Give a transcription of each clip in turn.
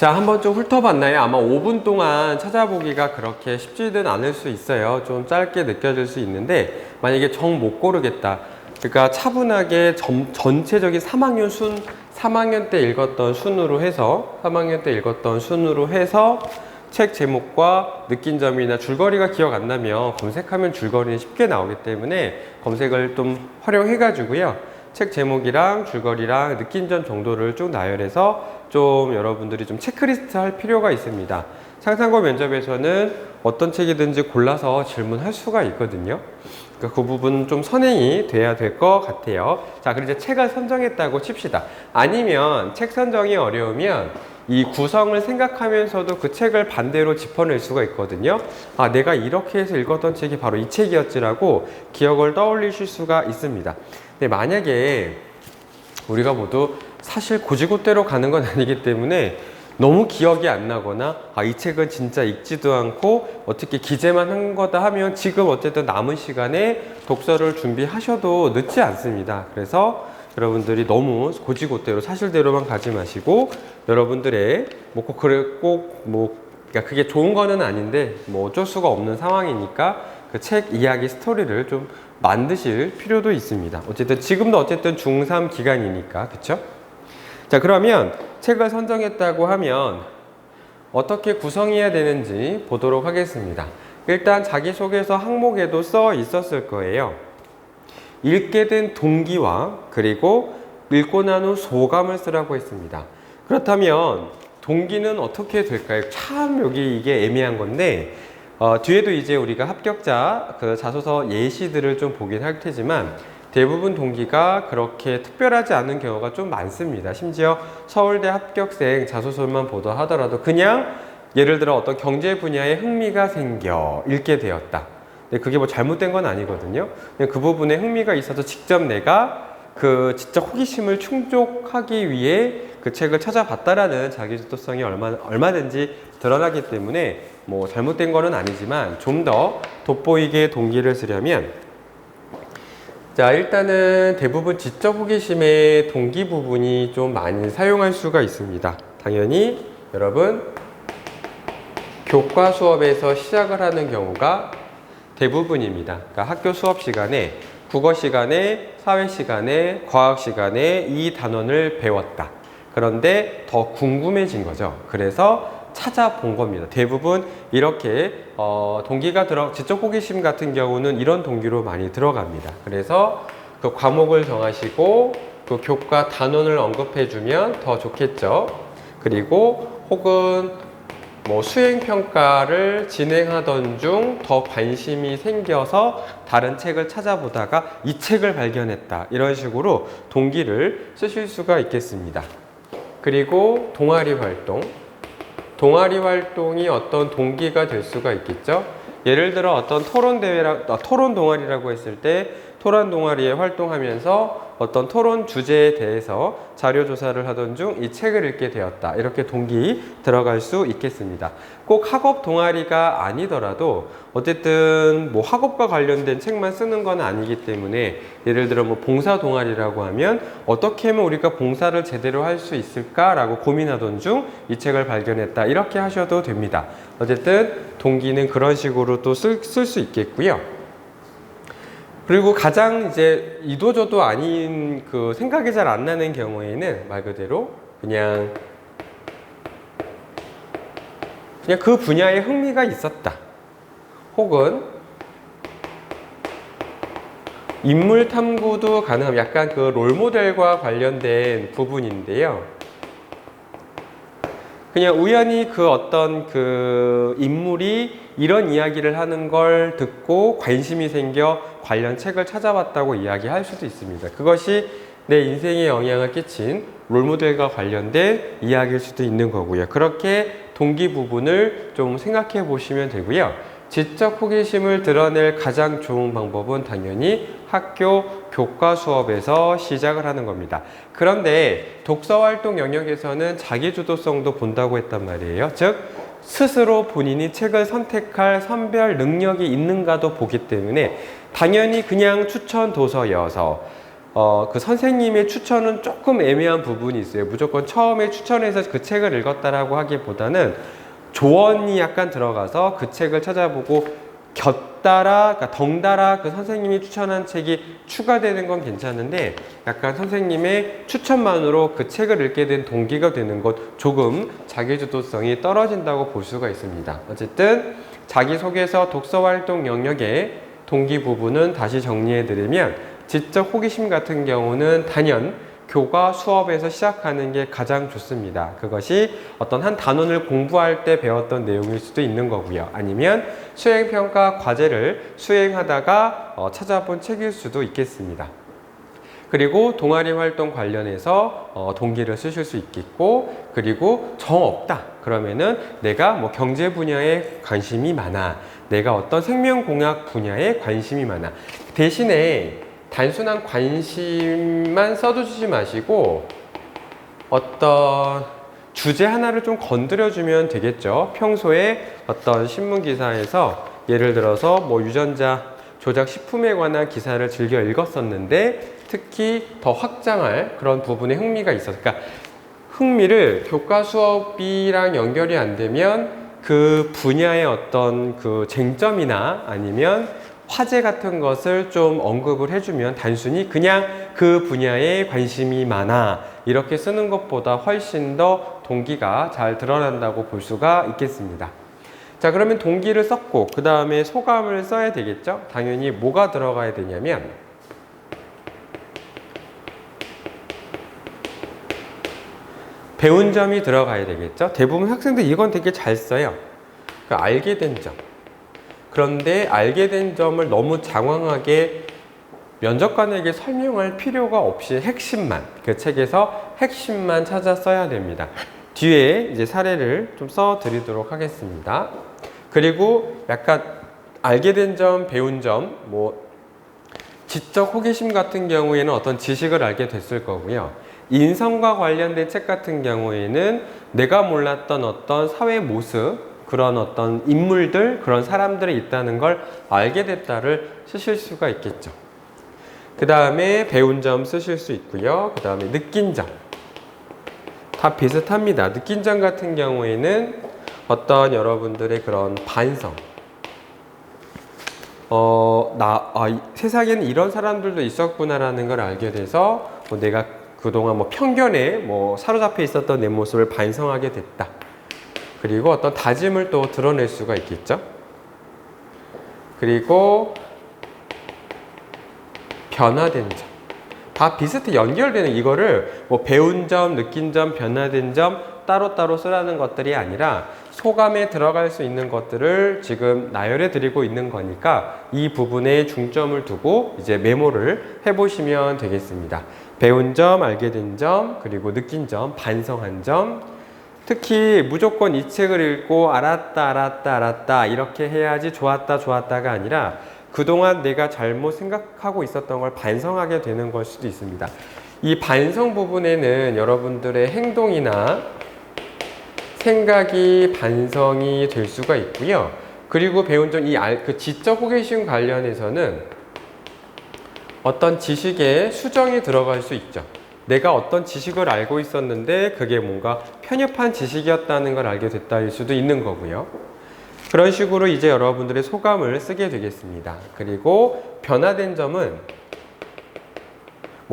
자, 한번 좀 훑어봤나요? 아마 5분 동안 찾아보기가 그렇게 쉽지는 않을 수 있어요. 좀 짧게 느껴질 수 있는데, 만약에 정 못 고르겠다. 그러니까 차분하게 전체적인 3학년 때 읽었던 순으로 해서 책 제목과 느낀 점이나 줄거리가 기억 안 나면 검색하면 줄거리는 쉽게 나오기 때문에 검색을 좀 활용해가지고요. 책 제목이랑 줄거리랑 느낀 점 정도를 쭉 나열해서 좀 여러분들이 좀 체크리스트 할 필요가 있습니다. 상상고 면접에서는 어떤 책이든지 골라서 질문할 수가 있거든요. 그러니까 그 부분 좀 선행이 돼야 될 것 같아요. 자, 그리고 이제 책을 선정했다고 칩시다. 아니면 책 선정이 어려우면 이 구성을 생각하면서도 그 책을 반대로 짚어낼 수가 있거든요. 아, 내가 이렇게 해서 읽었던 책이 바로 이 책이었지라고 기억을 떠올리실 수가 있습니다. 근데 만약에 우리가 모두 사실 고지고대로 가는 건 아니기 때문에 너무 기억이 안 나거나 이 책은 진짜 읽지도 않고 어떻게 기재만 한 거다 하면 지금 어쨌든 남은 시간에 독서를 준비하셔도 늦지 않습니다. 그래서 여러분들이 너무 고지고대로 사실대로만 가지 마시고 여러분들의 그러니까 그게 좋은 거는 아닌데 어쩔 수가 없는 상황이니까 그 책 이야기 스토리를 좀 만드실 필요도 있습니다. 지금도 중3 기간이니까, 그쵸? 자, 그러면 책을 선정했다고 하면 어떻게 구성해야 되는지 보도록 하겠습니다. 일단 자기소개서 항목에도 써 있었을 거예요. 읽게 된 동기와 그리고 읽고 난 후 소감을 쓰라고 했습니다. 그렇다면 동기는 어떻게 될까요? 참 이게 애매한 건데 뒤에도 이제 우리가 합격자 그 자소서 예시들을 좀 보긴 할 테지만 대부분 동기가 그렇게 특별하지 않은 경우가 좀 많습니다. 심지어 서울대 합격생 자소서만 보도하더라도 그냥 예를 들어 어떤 경제 분야에 흥미가 생겨 읽게 되었다. 근데 그게 잘못된 건 아니거든요. 그냥 그 부분에 흥미가 있어서 직접 내가 그 지적 호기심을 충족하기 위해 그 책을 찾아봤다라는 자기주도성이 얼마든지 드러나기 때문에 잘못된 거는 아니지만 좀 더 돋보이게 동기를 쓰려면 자, 일단은 대부분 지적 호기심의 동기 부분이 좀 많이 사용할 수가 있습니다. 당연히 여러분 교과 수업에서 시작을 하는 경우가 대부분입니다. 그러니까 학교 수업 시간에 국어 시간에, 사회 시간에, 과학 시간에 이 단원을 배웠다. 그런데 더 궁금해진 거죠. 그래서 찾아본 겁니다. 대부분 이렇게 동기가 지적 호기심 같은 경우는 이런 동기로 많이 들어갑니다. 그래서 그 과목을 정하시고 그 교과 단원을 언급해주면 더 좋겠죠. 그리고 혹은 수행평가를 진행하던 중 더 관심이 생겨서 다른 책을 찾아보다가 이 책을 발견했다. 이런 식으로 동기를 쓰실 수가 있겠습니다. 그리고 동아리 활동이 어떤 동기가 될 수가 있겠죠. 예를 들어 어떤 토론 동아리라고 했을 때 토론 동아리에 활동하면서 어떤 토론 주제에 대해서 자료 조사를 하던 중 이 책을 읽게 되었다. 이렇게 동기 들어갈 수 있겠습니다. 꼭 학업 동아리가 아니더라도 어쨌든 학업과 관련된 책만 쓰는 건 아니기 때문에 예를 들어 봉사 동아리라고 하면 어떻게 하면 우리가 봉사를 제대로 할 수 있을까라고 고민하던 중 이 책을 발견했다. 이렇게 하셔도 됩니다. 어쨌든 동기는 그런 식으로 또 쓸 수 있겠고요. 그리고 가장 이제 이도저도 아닌 그 생각이 잘 안 나는 경우에는 말 그대로 그냥 그 분야에 흥미가 있었다. 혹은 인물 탐구도 가능합니다. 약간 그 롤모델과 관련된 부분인데요. 그냥 우연히 그 어떤 그 인물이 이런 이야기를 하는 걸 듣고 관심이 생겨 관련 책을 찾아봤다고 이야기할 수도 있습니다. 그것이 내 인생에 영향을 끼친 롤모델과 관련된 이야기일 수도 있는 거고요. 그렇게 동기 부분을 좀 생각해 보시면 되고요. 지적 호기심을 드러낼 가장 좋은 방법은 당연히 학교 교과 수업에서 시작을 하는 겁니다. 그런데 독서활동 영역에서는 자기주도성도 본다고 했단 말이에요. 즉 스스로 본인이 책을 선택할 선별 능력이 있는가도 보기 때문에 당연히 그냥 추천 도서여서 그 선생님의 추천은 조금 애매한 부분이 있어요. 무조건 처음에 추천해서 그 책을 읽었다라고 하기보다는 조언이 약간 들어가서 그 책을 찾아보고 곁따라, 그러니까 덩달아 그 선생님이 추천한 책이 추가되는 건 괜찮은데 약간 선생님의 추천만으로 그 책을 읽게 된 동기가 되는 것 조금 자기주도성이 떨어진다고 볼 수가 있습니다. 어쨌든 자기소개서 독서활동 영역의 동기 부분은 다시 정리해드리면 지적 호기심 같은 경우는 단연 교과 수업에서 시작하는 게 가장 좋습니다. 그것이 어떤 한 단원을 공부할 때 배웠던 내용일 수도 있는 거고요. 아니면 수행평가 과제를 수행하다가 찾아본 책일 수도 있겠습니다. 그리고 동아리 활동 관련해서 동기를 쓰실 수 있겠고, 그리고 정 없다 그러면은 내가 뭐 경제 분야에 관심이 많아, 내가 어떤 생명공학 분야에 관심이 많아. 대신에 단순한 관심만 써두지 마시고 어떤 주제 하나를 좀 건드려주면 되겠죠. 평소에 어떤 신문기사에서 예를 들어서 뭐 유전자 조작 식품에 관한 기사를 즐겨 읽었었는데 특히 더 확장할 그런 부분에 흥미가 있어서, 그러니까 흥미를 교과 수업이랑 연결이 안 되면 그 분야의 어떤 그 쟁점이나 아니면 화제 같은 것을 좀 언급을 해주면 단순히 그냥 그 분야에 관심이 많아 이렇게 쓰는 것보다 훨씬 더 동기가 잘 드러난다고 볼 수가 있겠습니다. 자, 그러면 동기를 썼고 그 다음에 소감을 써야 되겠죠? 당연히 뭐가 들어가야 되냐면 배운 점이 들어가야 되겠죠? 대부분 학생들 이건 되게 잘 써요. 그러니까 알게 된 점. 그런데 알게 된 점을 너무 장황하게 면접관에게 설명할 필요가 없이 핵심만, 그 책에서 핵심만 찾아 써야 됩니다. 뒤에 이제 사례를 좀 써 드리도록 하겠습니다. 그리고 약간 알게 된 점, 배운 점, 뭐 지적 호기심 같은 경우에는 어떤 지식을 알게 됐을 거고요. 인성과 관련된 책 같은 경우에는 내가 몰랐던 어떤 사회 모습, 그런 어떤 인물들, 그런 사람들이 있다는 걸 알게 됐다를 쓰실 수가 있겠죠. 그 다음에 배운 점 쓰실 수 있고요. 그 다음에 느낀 점. 다 비슷합니다. 느낀 점 같은 경우에는 어떤 여러분들의 그런 반성. 세상에는 이런 사람들도 있었구나라는 걸 알게 돼서 내가 그동안 편견에 사로잡혀 있었던 내 모습을 반성하게 됐다. 그리고 어떤 다짐을 또 드러낼 수가 있겠죠. 그리고 변화된 점. 다 비슷해 연결되는, 이거를 배운 점, 느낀 점, 변화된 점 따로따로 쓰라는 것들이 아니라 소감에 들어갈 수 있는 것들을 지금 나열해 드리고 있는 거니까 이 부분에 중점을 두고 이제 메모를 해보시면 되겠습니다. 배운 점, 알게 된 점, 그리고 느낀 점, 반성한 점. 특히 무조건 이 책을 읽고 알았다 이렇게 해야지 좋았다가 아니라 그동안 내가 잘못 생각하고 있었던 걸 반성하게 되는 걸 수도 있습니다. 이 반성 부분에는 여러분들의 행동이나 생각이 반성이 될 수가 있고요. 그리고 배운 점, 그 지적 호기심 관련해서는 어떤 지식에 수정이 들어갈 수 있죠. 내가 어떤 지식을 알고 있었는데 그게 뭔가 편협한 지식이었다는 걸 알게 됐다일 수도 있는 거고요. 그런 식으로 이제 여러분들의 소감을 쓰게 되겠습니다. 그리고 변화된 점은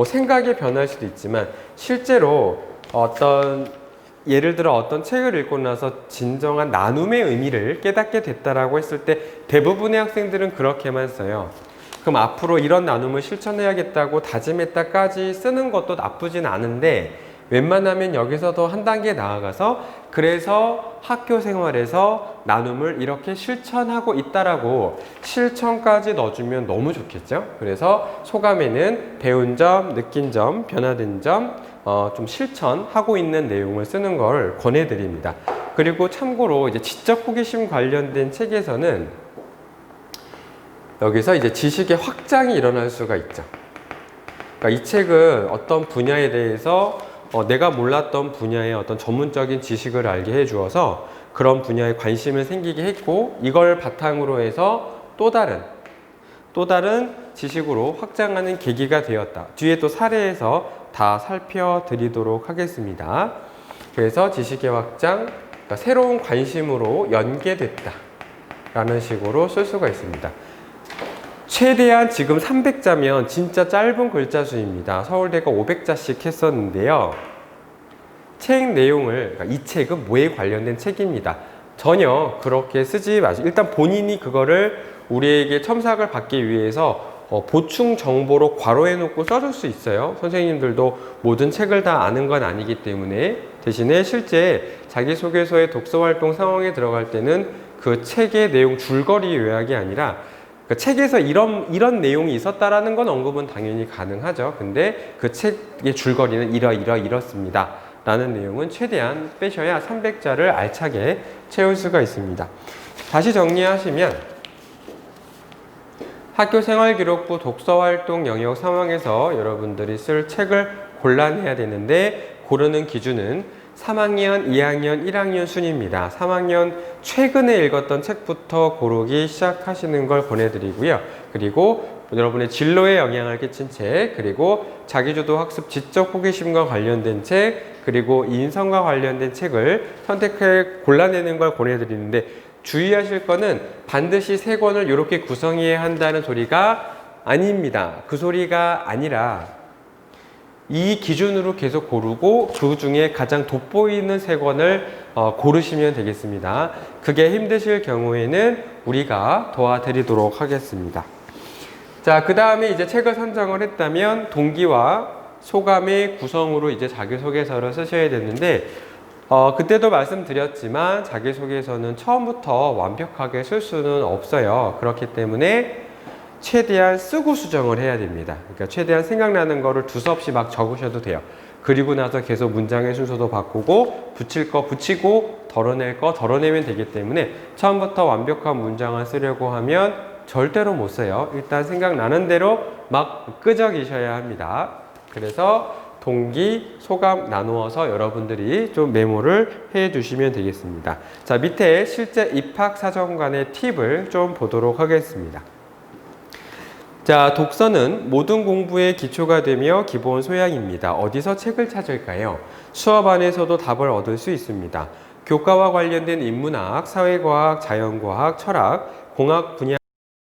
생각이 변할 수도 있지만 실제로 예를 들어 어떤 책을 읽고 나서 진정한 나눔의 의미를 깨닫게 됐다라고 했을 때 대부분의 학생들은 그렇게만 써요. 그럼 앞으로 이런 나눔을 실천해야겠다고 다짐했다까지 쓰는 것도 나쁘진 않은데 웬만하면 여기서 더 한 단계 나아가서 그래서 학교 생활에서 나눔을 이렇게 실천하고 있다라고 실천까지 넣어주면 너무 좋겠죠. 그래서 소감에는 배운 점, 느낀 점, 변화된 점, 좀 실천하고 있는 내용을 쓰는 걸 권해드립니다. 그리고 참고로 이제 지적 호기심 관련된 책에서는 여기서 이제 지식의 확장이 일어날 수가 있죠. 그러니까 이 책은 어떤 분야에 대해서 내가 몰랐던 분야의 어떤 전문적인 지식을 알게 해주어서 그런 분야에 관심을 생기게 했고 이걸 바탕으로 해서 또 다른 지식으로 확장하는 계기가 되었다. 뒤에 또 사례에서 다 살펴드리도록 하겠습니다. 그래서 지식의 확장, 그러니까 새로운 관심으로 연계됐다 라는 식으로 쓸 수가 있습니다. 최대한 지금 300자면 진짜 짧은 글자 수입니다. 서울대가 500자씩 했었는데요. 책 내용을, 그러니까 이 책은 뭐에 관련된 책입니다. 전혀 그렇게 쓰지 마시고, 일단 본인이 그거를 우리에게 첨삭을 받기 위해서 보충 정보로 괄호해 놓고 써줄 수 있어요. 선생님들도 모든 책을 다 아는 건 아니기 때문에. 대신에 실제 자기소개서의 독서활동 상황에 들어갈 때는 그 책의 내용 줄거리 요약이 아니라 그 책에서 이런 내용이 있었다라는 건 언급은 당연히 가능하죠. 근데 그 책의 줄거리는 이렇습니다 라는 내용은 최대한 빼셔야 300자를 알차게 채울 수가 있습니다. 다시 정리하시면 학교생활기록부 독서활동 영역 상황에서 여러분들이 쓸 책을 골라내야 되는데 고르는 기준은 3학년, 2학년, 1학년 순입니다. 3학년 최근에 읽었던 책부터 고르기 시작하시는 걸 권해드리고요. 그리고 여러분의 진로에 영향을 끼친 책, 그리고 자기주도 학습 지적 호기심과 관련된 책, 그리고 인성과 관련된 책을 선택해 골라내는 걸 권해드리는데 주의하실 거는 반드시 3권을 이렇게 구성해야 한다는 소리가 아닙니다. 그 소리가 아니라 이 기준으로 계속 고르고 그 중에 가장 돋보이는 3권을 고르시면 되겠습니다. 그게 힘드실 경우에는 우리가 도와드리도록 하겠습니다. 자, 그 다음에 이제 책을 선정을 했다면 동기와 소감의 구성으로 이제 자기소개서를 쓰셔야 되는데 그때도 말씀드렸지만 자기소개서는 처음부터 완벽하게 쓸 수는 없어요. 그렇기 때문에 최대한 쓰고 수정을 해야 됩니다. 그러니까 최대한 생각나는 거를 두서없이 막 적으셔도 돼요. 그리고 나서 계속 문장의 순서도 바꾸고 붙일 거 붙이고 덜어낼 거 덜어내면 되기 때문에 처음부터 완벽한 문장을 쓰려고 하면 절대로 못 써요. 일단 생각나는 대로 막 끄적이셔야 합니다. 그래서 동기, 소감 나누어서 여러분들이 좀 메모를 해 주시면 되겠습니다. 자, 밑에 실제 입학사정관의 팁을 좀 보도록 하겠습니다. 자, 독서는 모든 공부의 기초가 되며 기본 소양입니다. 어디서 책을 찾을까요? 수업 안에서도 답을 얻을 수 있습니다. 교과와 관련된 인문학, 사회과학, 자연과학, 철학, 공학 분야